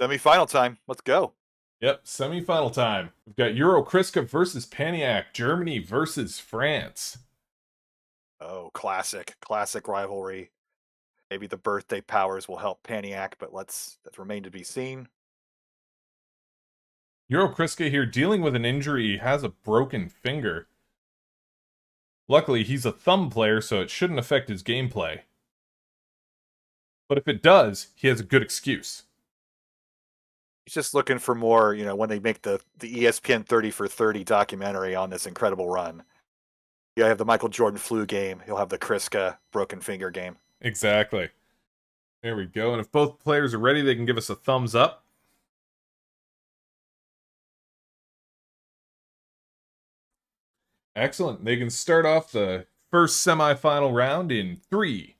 Semifinal time. Let's go. Yep, semifinal time. We've got EuroChrisKA versus Paniac, Germany versus France. Oh, classic rivalry. Maybe the birthday powers will help Paniac, but that remain to be seen. EuroChrisKA here dealing with an injury. He has a broken finger. Luckily, he's a thumb player, so it shouldn't affect his gameplay. But if it does, he has a good excuse. He's just looking for more, when they make the ESPN 30 for 30 documentary on this incredible run. You have the Michael Jordan flu game. He'll have the Kriska broken finger game. Exactly. There we go. And if both players are ready, they can give us a thumbs up. Excellent. They can start off the first semifinal round in 3,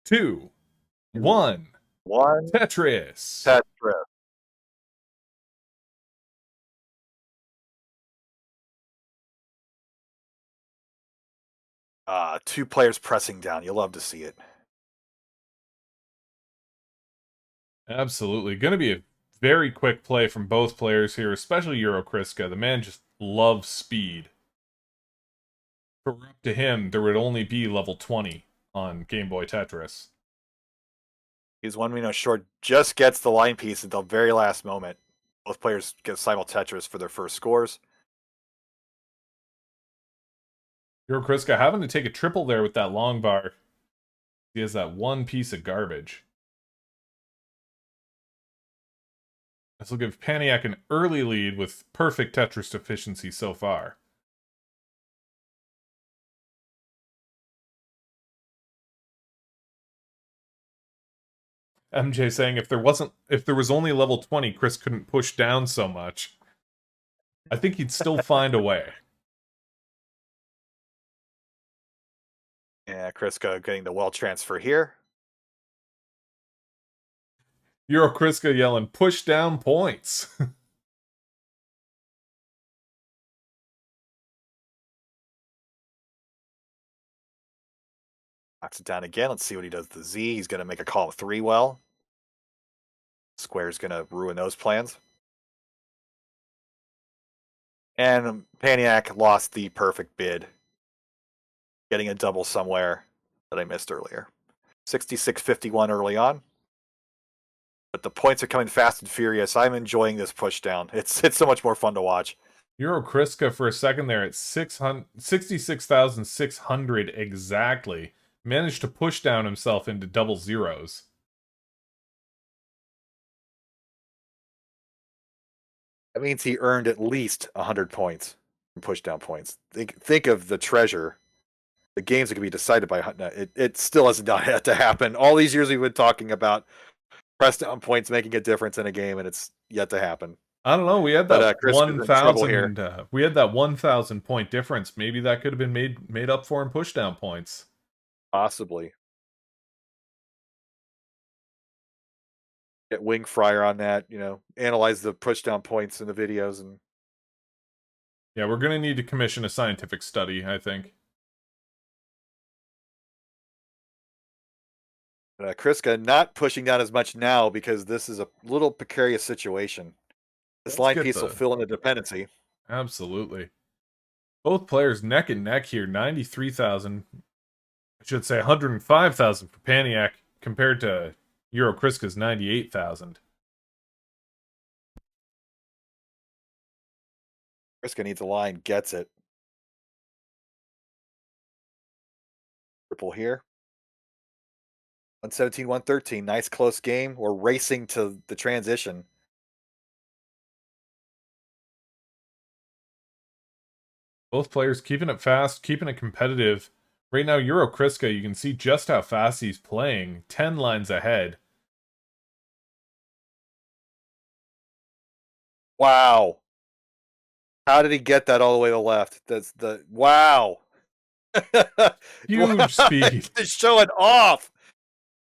2, 1. Tetris. Tetris. Two players pressing down. You'll love to see it. Absolutely. Going to be a very quick play from both players here, especially EuroChrisKA. The man just loves speed. For up to him, there would only be level 20 on Game Boy Tetris. He's one short, just gets the line piece at the very last moment. Both players get simul Tetris for their first scores. EuroChrisKA having to take a triple there with that long bar. He has that one piece of garbage. This will give Paniac an early lead with perfect Tetris efficiency so far. MJ saying if there was only level 20, Chris couldn't push down so much. I think he'd still find a way. Yeah, KRISKA getting the well transfer here. EuroChrisKA yelling, push down points. Knocks it down again. Let's see what he does to the Z. He's going to make a call of 3 well. Square's going to ruin those plans. And Paniac lost the perfect bid. Getting a double somewhere that I missed earlier. 66-51 early on. But the points are coming fast and furious. I'm enjoying this push down. It's so much more fun to watch. EuroChrisKA for a second there at 66,600 exactly. Managed to push down himself into double zeros. That means he earned at least 100 points from push down points. Think of the treasure. The games that can be decided by it still has not had to happen. All these years we've been talking about press down points making a difference in a game, and it's yet to happen. I don't know. We had that 1,000. We had that 1,000 point difference. Maybe that could have been made up for in pushdown points. Possibly. Get Wing Fryer on that. Analyze the pushdown points in the videos, and yeah, we're gonna need to commission a scientific study, I think. KRISKA not pushing down as much now because this is a little precarious situation. This line piece will fill in the dependency. Absolutely. Both players neck and neck here. 93,000. I should say 105,000 for Paniac compared to EuroChrisKA's 98,000. KRISKA needs a line, gets it. Triple here. 117, 113. Nice close game. We're racing to the transition. Both players keeping it fast, keeping it competitive. Right now, EuroChrisKA, you can see just how fast he's playing. 10 lines ahead. Wow. How did he get that all the way to the left? That's the wow. Huge speed. Just showing off.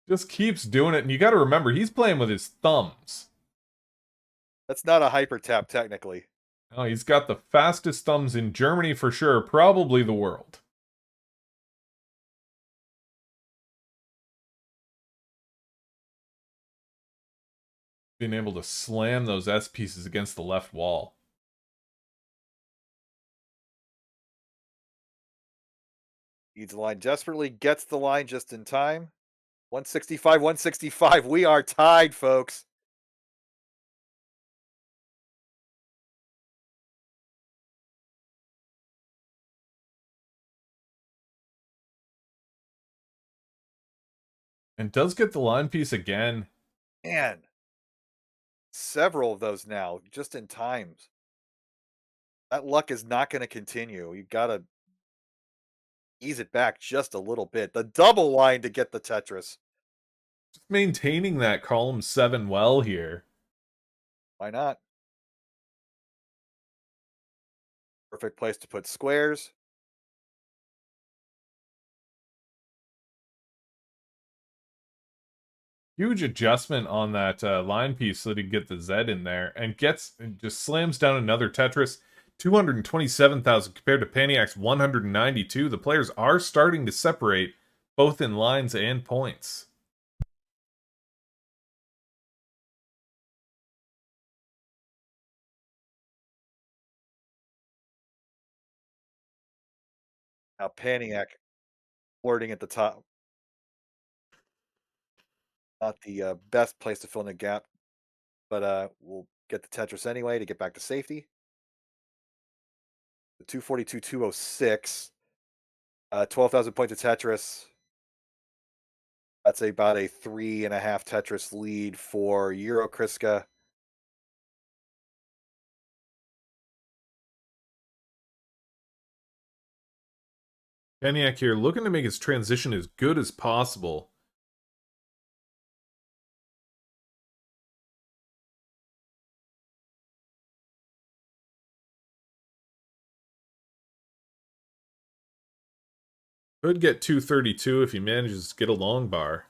Just keeps doing it, and you got to remember, he's playing with his thumbs. That's not a hyper tap, technically. Oh, he's got the fastest thumbs in Germany for sure, probably the world. Being able to slam those S pieces against the left wall. Needs the line desperately, gets the line just in time. 165, 165. We are tied, folks. And does get the line piece again. Man, several of those now, just in times. That luck is not going to continue. You got to ease it back just a little bit. The double line to get the Tetris. Just maintaining that column 7 well here. Why not? Perfect place to put squares. Huge adjustment on that line piece so that he can get the Z in there. And just slams down another Tetris. 227,000 compared to Paniac's 192. The players are starting to separate both in lines and points. Now Paniac flirting at the top. Not the best place to fill in the gap, but we'll get the Tetris anyway to get back to safety. The 242, 206. 12,000 points of Tetris. That's about a 3.5 Tetris lead for EuroChrisKA. Paniac here looking to make his transition as good as possible. Could get 232 if he manages to get a long bar.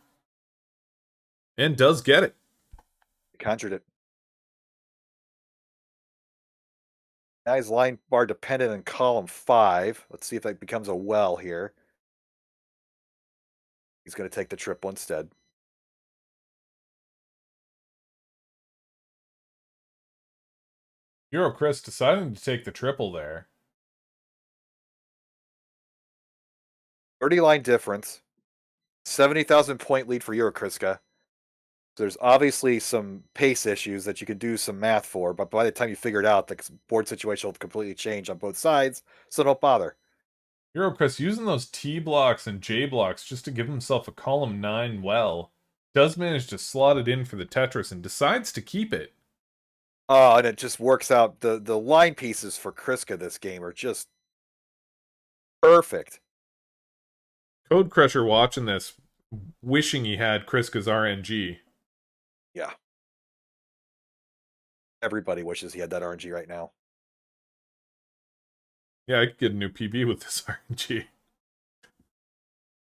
And does get it. Conjured it. Now he's line bar dependent in column 5. Let's see if that becomes a well here. He's going to take the triple instead. EuroChris deciding to take the triple there. 30 line difference. 70,000 point lead for EuroChrisKA. There's obviously some pace issues that you could do some math for, but by the time you figure it out, the board situation will completely change on both sides, so don't bother. EuroChris using those T blocks and J blocks just to give himself a column 9 well. Does manage to slot it in for the Tetris and decides to keep it. Oh, and it just works out. The line pieces for KRISKA this game are just perfect. Code Crusher watching this, wishing he had KRISKA's RNG. Yeah. Everybody wishes he had that RNG right now. Yeah, I could get a new PB with this RNG.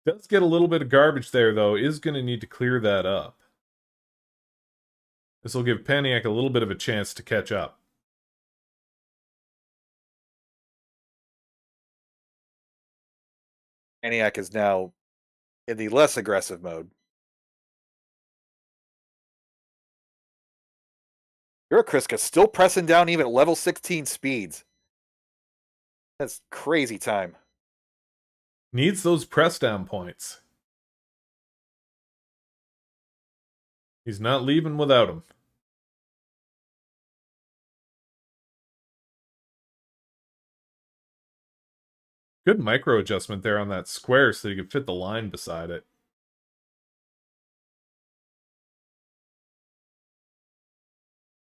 Does get a little bit of garbage there, though. Is going to need to clear that up. This will give Paniac a little bit of a chance to catch up. Paniac is now in the less aggressive mode. EuroChrisKA still pressing down even at level 16 speeds. That's crazy time. Needs those press down points. He's not leaving without them. Good micro adjustment there on that square so you could fit the line beside it.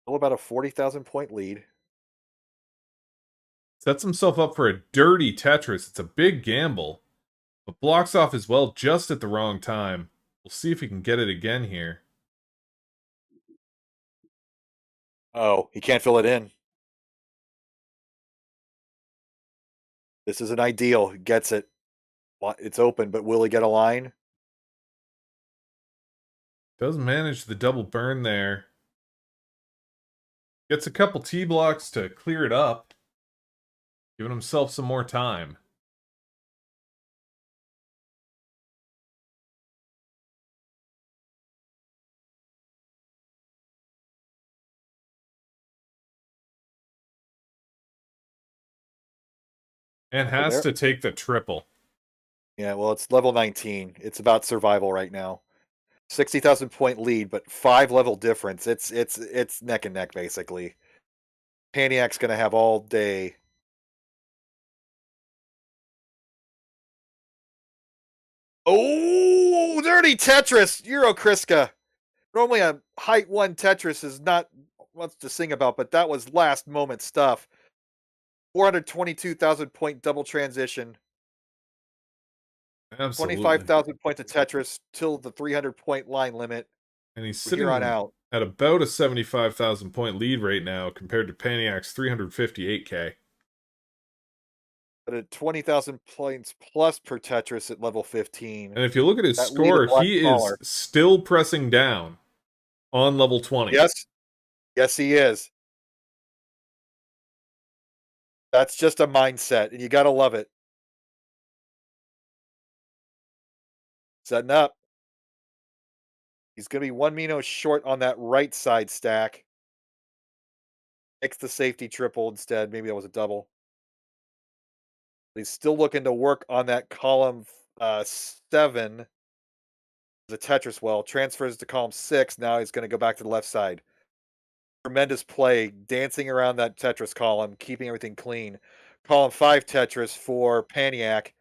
Still about a 40,000 point lead. Sets himself up for a dirty Tetris. It's a big gamble, but blocks off as well just at the wrong time. We'll see if he can get it again here. Oh, he can't fill it in. This is an ideal. He gets it. It's open, but will he get a line? Does manage the double burn there. Gets a couple T blocks to clear it up. Giving himself some more time. And has to take the triple. Yeah, well, it's level 19. It's about survival right now. 60,000 point lead, but 5 level difference. It's neck and neck basically. Paniac's gonna have all day. Oh, dirty Tetris, EuroChrisKA. Normally a height 1 Tetris is not much to sing about, but that was last moment stuff. 422,000 point double transition. Absolutely. 25,000 points of Tetris till the 300 point line limit. And he's From here on sitting out. at about a 75,000 point lead right now compared to Paniac's 358k. But at 20,000 points plus per Tetris at level 15, And if you look at his that lead is score, a lot he smaller. is still pressing down on level 20. Yes. Yes, he is. That's just a mindset, and you gotta love it. Setting up. He's gonna be 1 Mino short on that right side stack. Makes the safety triple instead. Maybe that was a double. He's still looking to work on that column 7. The Tetris well. Transfers to column 6. Now he's gonna go back to the left side. Tremendous play, dancing around that Tetris column, keeping everything clean. Column 5 Tetris for Paniac.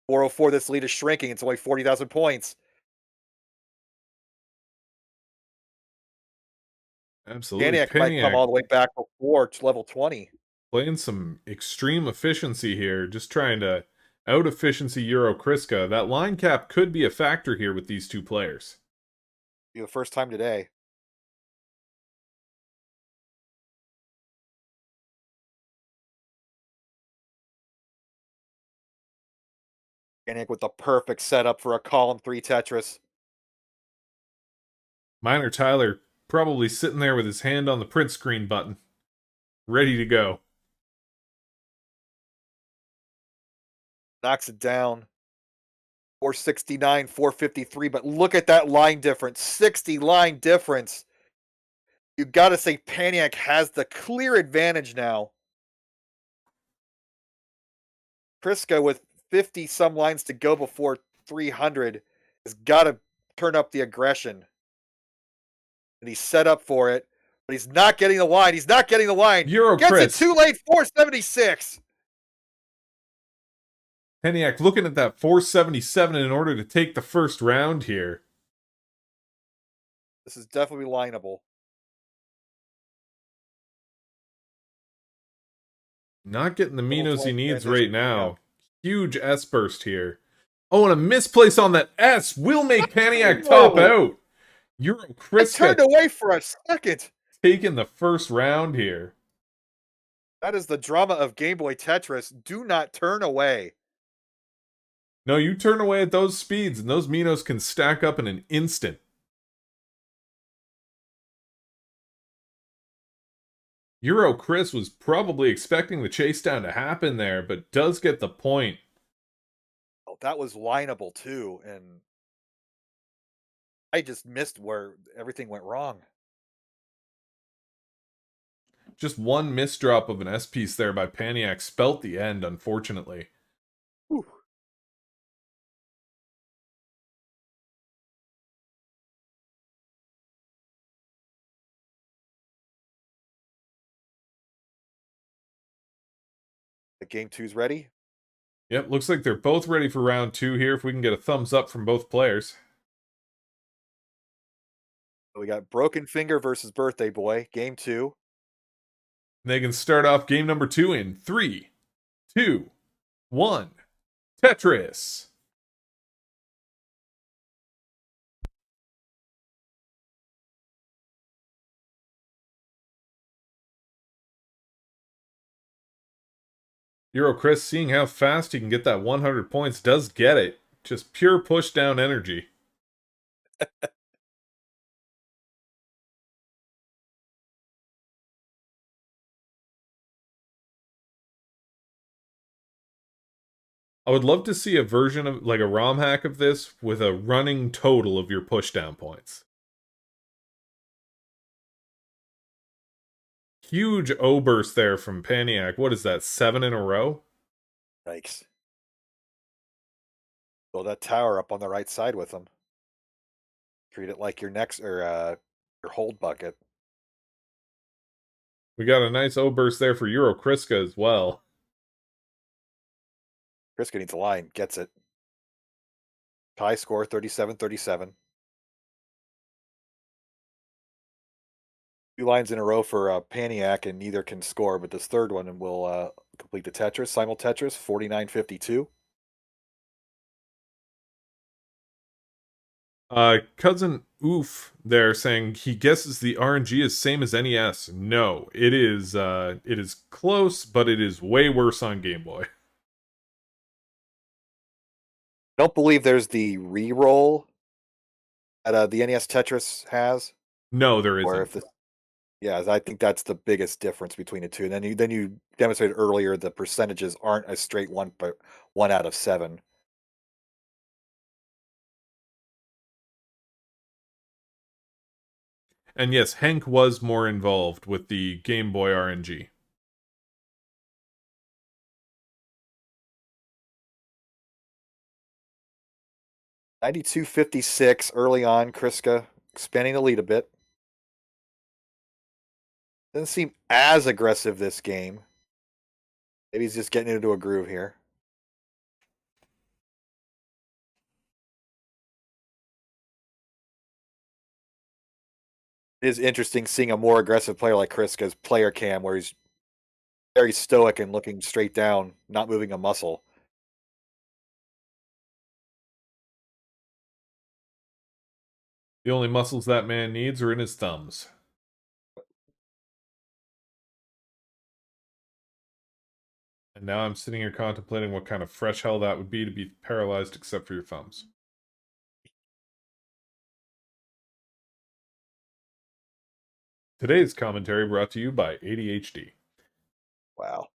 404, this lead is shrinking. It's only 40,000 points. Absolutely. Paniac might come all the way back before level 20. Playing some extreme efficiency here, just trying to out-efficiency EuroChrisKA. That line cap could be a factor here with these two players. Be the first time today. Paniac with the perfect setup for a column 3 Tetris. Minor Tyler probably sitting there with his hand on the print screen button, ready to go. Knocks it down. 469, 453, but look at that line difference. 60 line difference. You got to say Paniac has the clear advantage now. ChrisKA with 50 some lines to go before 300 has got to turn up the aggression. And he's set up for it, but he's not getting the line. He's not getting the line. Gets it too late, 476. Paniac looking at that 477 in order to take the first round here. This is definitely lineable. Not getting the Minos he needs right now. Huge S burst here. Oh, and a misplace on that S will make Paniac top out. EuroChrisKA turned away for a second. Taking the first round here. That is the drama of Game Boy Tetris. Do not turn away. No, you turn away at those speeds, and those Minos can stack up in an instant. EuroChris was probably expecting the chase down to happen there, but does get the point. Oh, that was lineable too, and I just missed where everything went wrong. Just one misdrop of an S-piece there by Paniac spelt the end, unfortunately. Whew. The game 2's ready. Yep, looks like they're both ready for round 2 here if we can get a thumbs up from both players. We got Broken Finger versus Birthday Boy, game 2. They can start off game number 2 in 3, 2, 1. Tetris. EuroChris, seeing how fast he can get that 100 points, does get it. Just pure push down energy. I would love to see a version of, like a ROM hack of this, with a running total of your pushdown points. Huge O-burst there from Paniac. What is that, 7 in a row? Yikes. Build that tower up on the right side with them. Treat it like your next or your hold bucket. We got a nice O burst there for EuroChrisKA as well. ChrisKA needs a line. Gets it. Tie score 37-37. 2 lines in a row for Paniac, and neither can score, but this third one will complete the Tetris. Simul Tetris 49-52. Cousin Oof there saying he guesses the RNG is same as NES. No, it is close, but it is way worse on Game Boy. Don't believe there's the re-roll that the NES Tetris has. No, there Or isn't. if the Yeah, I think that's the biggest difference between the two. And then you demonstrated earlier the percentages aren't a straight 1 out of 7. And yes, Hank was more involved with the Game Boy RNG. 92-56 early on. ChrisKA expanding the lead a bit. Doesn't seem as aggressive this game. Maybe he's just getting into a groove here. It is interesting seeing a more aggressive player like ChrisKA's player cam, where he's very stoic and looking straight down, not moving a muscle. The only muscles that man needs are in his thumbs. And now I'm sitting here contemplating what kind of fresh hell that would be to be paralyzed except for your thumbs. Today's commentary brought to you by ADHD. Wow.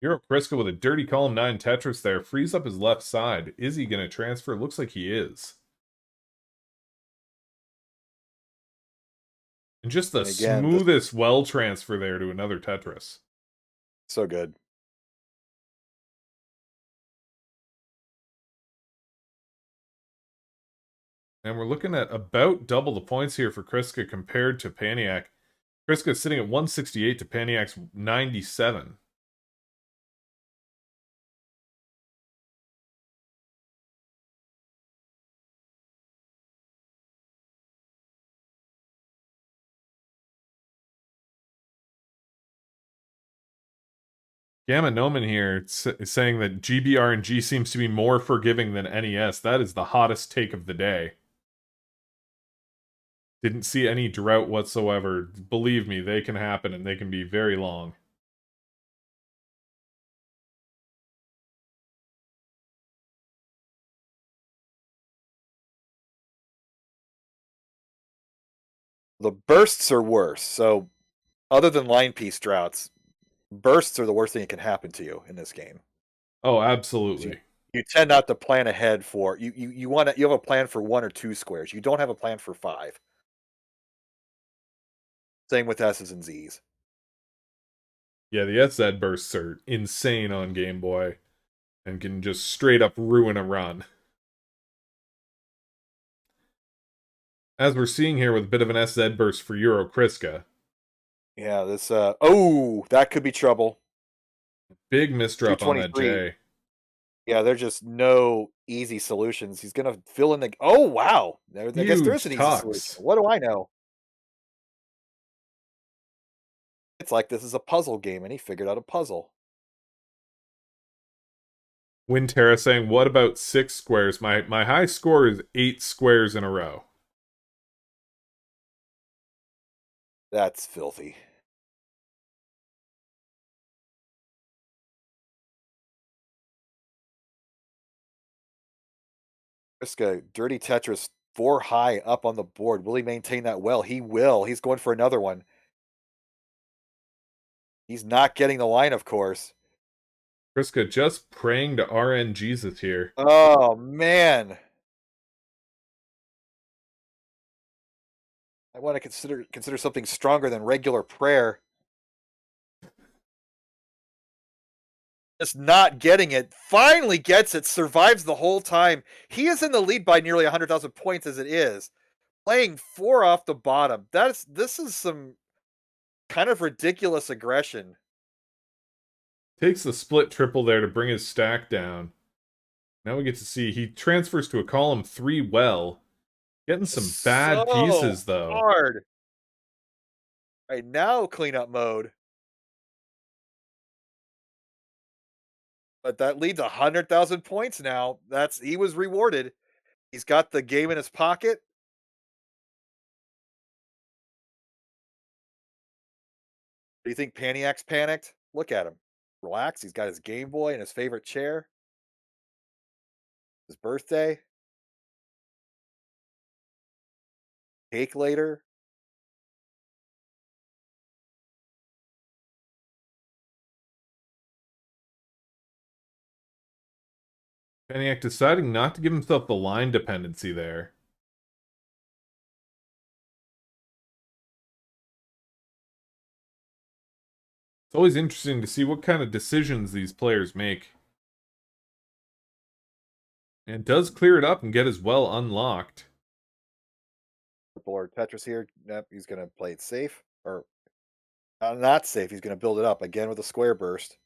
EuroChrisKA with a dirty column 9 Tetris there. Frees up his left side. Is he going to transfer? Looks like he is. And just the And again, smoothest well transfer there to another Tetris. So good. And we're looking at about double the points here for ChrisKA compared to Paniac. ChrisKA sitting at 168 to Paniac's 97. Gamma Noman here is saying that GBRNG seems to be more forgiving than NES. That is the hottest take of the day. Didn't see any drought whatsoever. Believe me, they can happen and they can be very long. The bursts are worse. So, other than line piece droughts, bursts are the worst thing that can happen to you in this game. Oh, You, absolutely. you tend not to plan ahead for you have a plan for 1 or 2 squares. You don't have a plan for 5. Same with S's and Z's. Yeah, the SZ bursts are insane on Game Boy and can just straight up ruin a run. As we're seeing here with a bit of an SZ burst for EuroChrisKA. Yeah, this that could be trouble. Big misdrop on that 223. J. Yeah, there's just no easy solutions. He's gonna fill in the. Oh wow! I guess there is Huge an easy solution. tucks. What do I know? It's like this is a puzzle game, and he figured out a puzzle. Winterra saying, what about 6 squares? My high score is 8 squares in a row. That's filthy. ChrisKA, dirty Tetris, 4 high up on the board. Will he maintain that well? He will. He's going for another one. He's not getting the line, of course. ChrisKA just praying to RN Jesus here. Oh man. I want to consider something stronger than regular prayer. Just not getting it. Finally gets it. Survives the whole time. He is in the lead by nearly 100,000 points as it is. Playing 4 off the bottom. This is some kind of ridiculous aggression. Takes the split triple there to bring his stack down. Now we get to see he transfers to a column 3 well. Getting some bad So pieces, though. hard. Right now, cleanup mode. But that leads 100,000 points now. He was rewarded. He's got the game in his pocket. Do you think Paniac's panicked? Look at him. Relax. He's got his Game Boy in his favorite chair. His birthday. Cake later. Paniac deciding not to give himself the line dependency there. It's always interesting to see what kind of decisions these players make. And does clear it up and get his well unlocked. Board Tetris here. Yep, he's going to play it safe. Or not safe. He's going to build it up again with a square burst.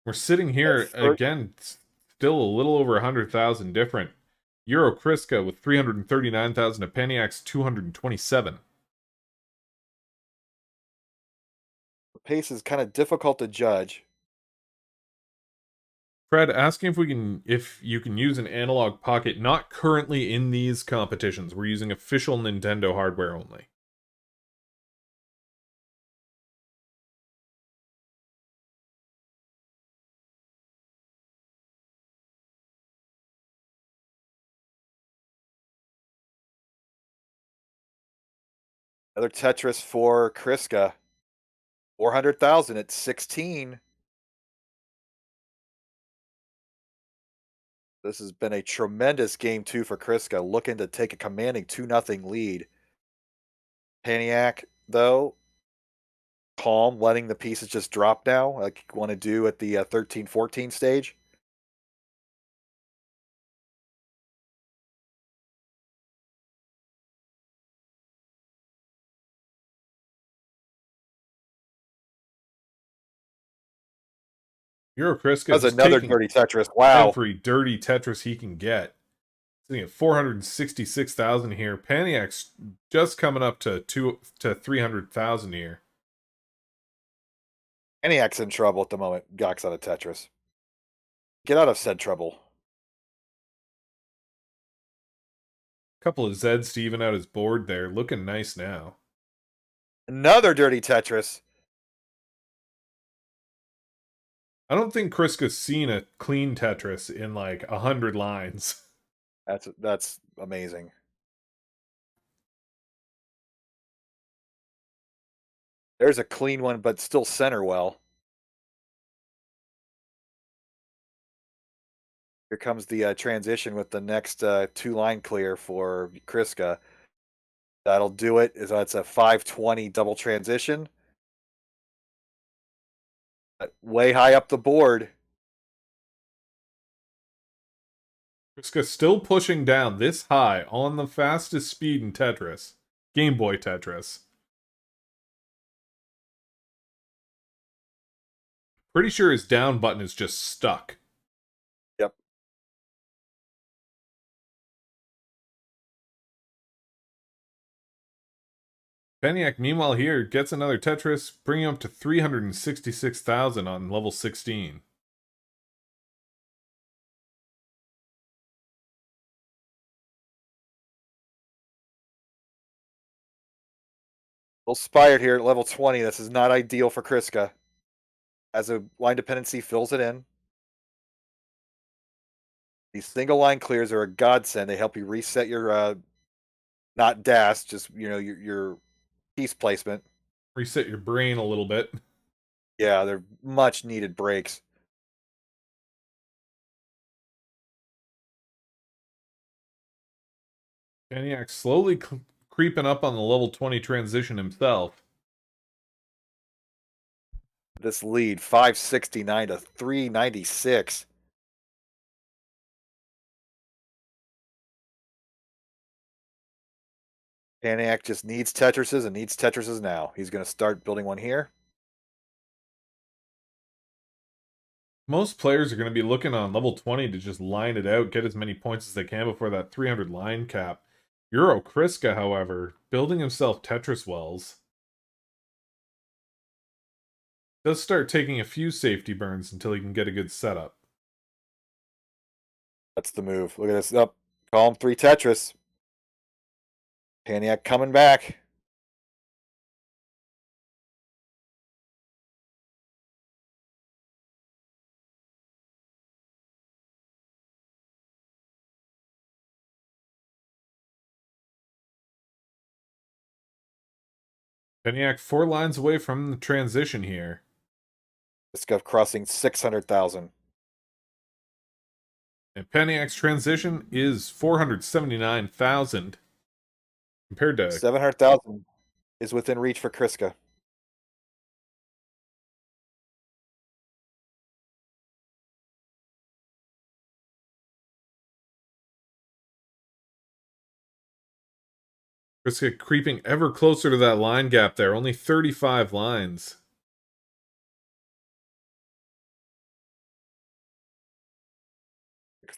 We're sitting here again, still a little over 100,000 different. EuroChrisKA with 339,000 to Paniac's 227. The pace is kind of difficult to judge. Fred asking if you can use an analog pocket not currently in these competitions. We're using official Nintendo hardware only. Another Tetris for KRISKA. 400,000 at 16. This has been a tremendous game 2 for KRISKA, looking to take a commanding 2-0 lead. Paniac, though, calm, letting the pieces just drop now, like you want to do at the 13-14 stage. EuroChrisKA That was another dirty Tetris. Wow. Every dirty Tetris he can get. Sitting at 466,000 here. Paniac's just coming up to 300,000 here. Paniac's in trouble at the moment. Gawk's out of Tetris. Get out of said trouble. Couple of Zeds to even out his board there. Looking nice now. Another dirty Tetris. I don't think KRISKA's seen a clean Tetris in like 100 lines. That's amazing. There's a clean one, but still center well. Here comes the transition with the next 2-line clear for KRISKA. That'll do it. That's a 520 double transition. Way high up the board. KRISKA still pushing down this high on the fastest speed in Tetris. Game Boy Tetris. Pretty sure his down button is just stuck. Yep. Paniac, meanwhile, here gets another Tetris, bringing him up to 366,000 on level 16. Inspired here at level 20. This is not ideal for KRISKA. As a line dependency fills it in. These single line clears are a godsend. They help you reset your not dash, just your piece placement. Reset your brain a little bit. Yeah, they're much needed breaks. Paniac slowly creeping up on the level 20 transition himself. This lead, 569 to 396. Paniac just needs Tetrises and needs Tetrises now. He's going to start building one here. Most players are going to be looking on level 20 to just line it out, get as many points as they can before that 300 line cap. EuroChrisKA, however, building himself Tetris wells, does start taking a few safety burns until he can get a good setup. That's the move. Look at this. Up. Call him 3 Tetris. Paniac coming back. Paniac 4 lines away from the transition here. This guy crossing 600,000. And Paniac's transition is 479,000 compared to 700,000 is within reach for ChrisKA. ChrisKA creeping ever closer to that line gap there. Only 35 lines.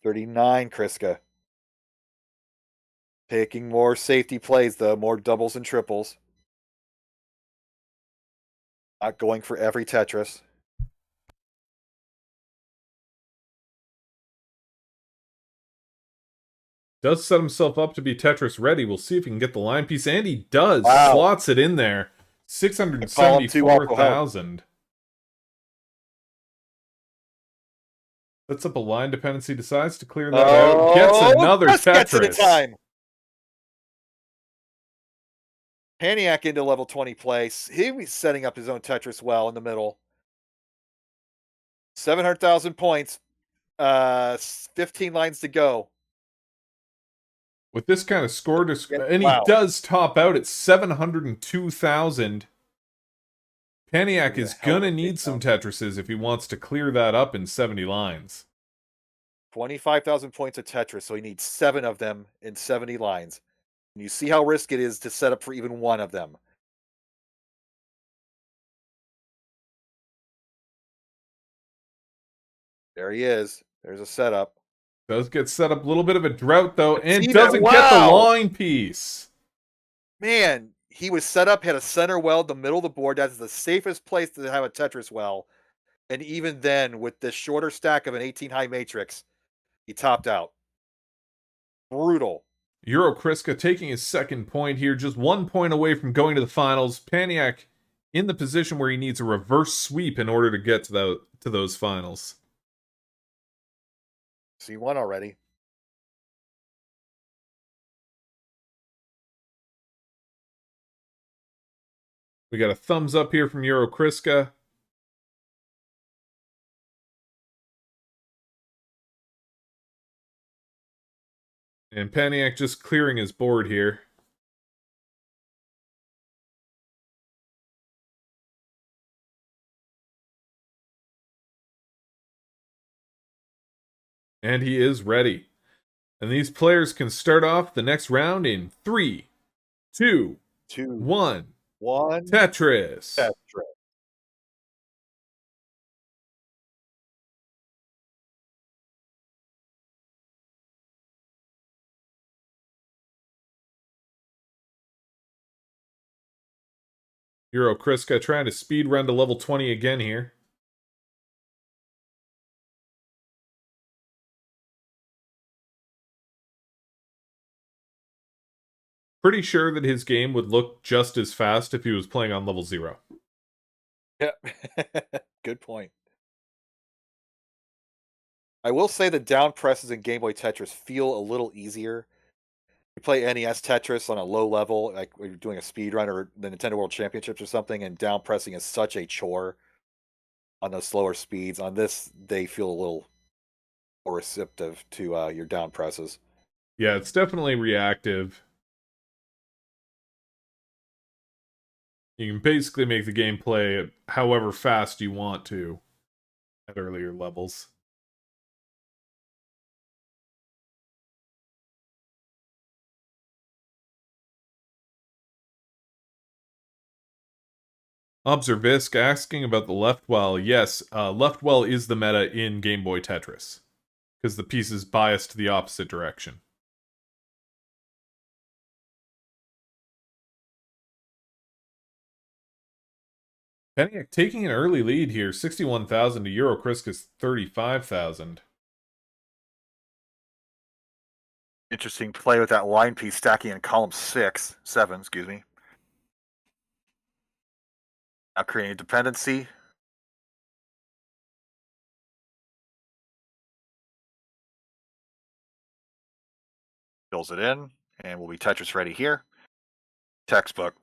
$39 ChrisKA. Taking more safety plays, though, more doubles and triples. Not going for every Tetris. Does set himself up to be Tetris ready. We'll see if he can get the line piece, and he does. Wow. Slots it in there. 674,000. Sets up a line dependency, decides to clear that out. Gets another Tetris. Gets it in time. Paniac into level 20 place. He was setting up his own Tetris well in the middle. 700,000 points. 15 lines to go. With this kind of score, and he does top out at 702,000. Paniac is going to need some Tetrises if he wants to clear that up in 70 lines. 25,000 points of Tetris, so he needs 7 of them in 70 lines. And you see how risky it is to set up for even one of them. There he is. There's a setup. Does get set up a little bit of a drought, though, and doesn't get the line piece. Man, he was set up, had a center well in the middle of the board. That's the safest place to have a Tetris well. And even then, with this shorter stack of an 18 high matrix, he topped out. Brutal. EuroChrisKA taking his second point here, just 1 point away from going to the finals. Paniac in the position where he needs a reverse sweep in order to get to those finals. So he won already. We got a thumbs up here from EuroChrisKA. And Paniac just clearing his board here. And he is ready. And these players can start off the next round in 3, 2, 1. Tetris. EuroChrisKA trying to speed run to level 20 again here. Pretty sure that his game would look just as fast if he was playing on level 0. Yeah, good point. I will say the down presses in Game Boy Tetris feel a little easier. You play NES Tetris on a low level, like when you're doing a speed run or the Nintendo World Championships or something, and down pressing is such a chore on those slower speeds. On this, they feel a little more receptive to your down presses. Yeah, it's definitely reactive. You can basically make the game play however fast you want to at earlier levels. Observisk asking about the left well. Yes, left well is the meta in Game Boy Tetris because the piece is biased to the opposite direction. Paniac taking an early lead here, 61,000 to EuroChrisKA's 35,000. Interesting play with that line piece stacking in column 7, excuse me. Now creating a dependency. Fills it in, and we'll be Tetris ready here. Textbook.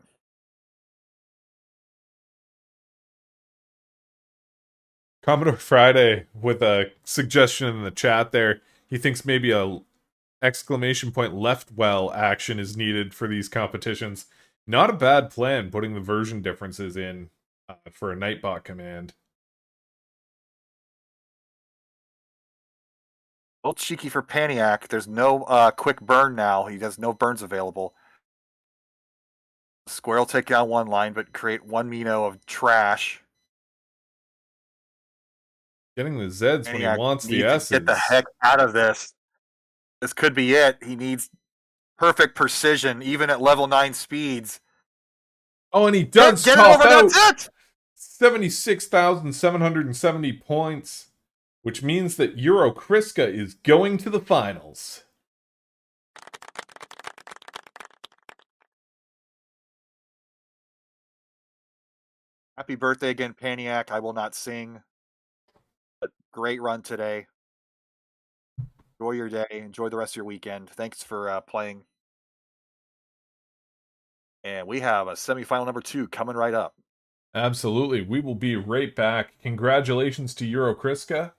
Commodore Friday with a suggestion in the chat there. He thinks maybe a exclamation point left well action is needed for these competitions. Not a bad plan, putting the version differences in for a Nightbot command. A little cheeky for Paniac. There's no quick burn now. He has no burns available. Square will take down one line, but create one Mino of trash. Getting the Zeds Paniac when he wants the needs S's. to get the heck out of this. This could be it. He needs perfect precision, even at level 9 speeds. Oh, and he does get top it over, out. that's it! 76,770 points, which means that EuroChrisKA is going to the finals. Happy birthday again, Paniac. I will not sing. But great run today. Enjoy your day. Enjoy the rest of your weekend. Thanks for playing. And we have a semifinal number 2 coming right up. Absolutely. We will be right back. Congratulations to EuroChrisKA.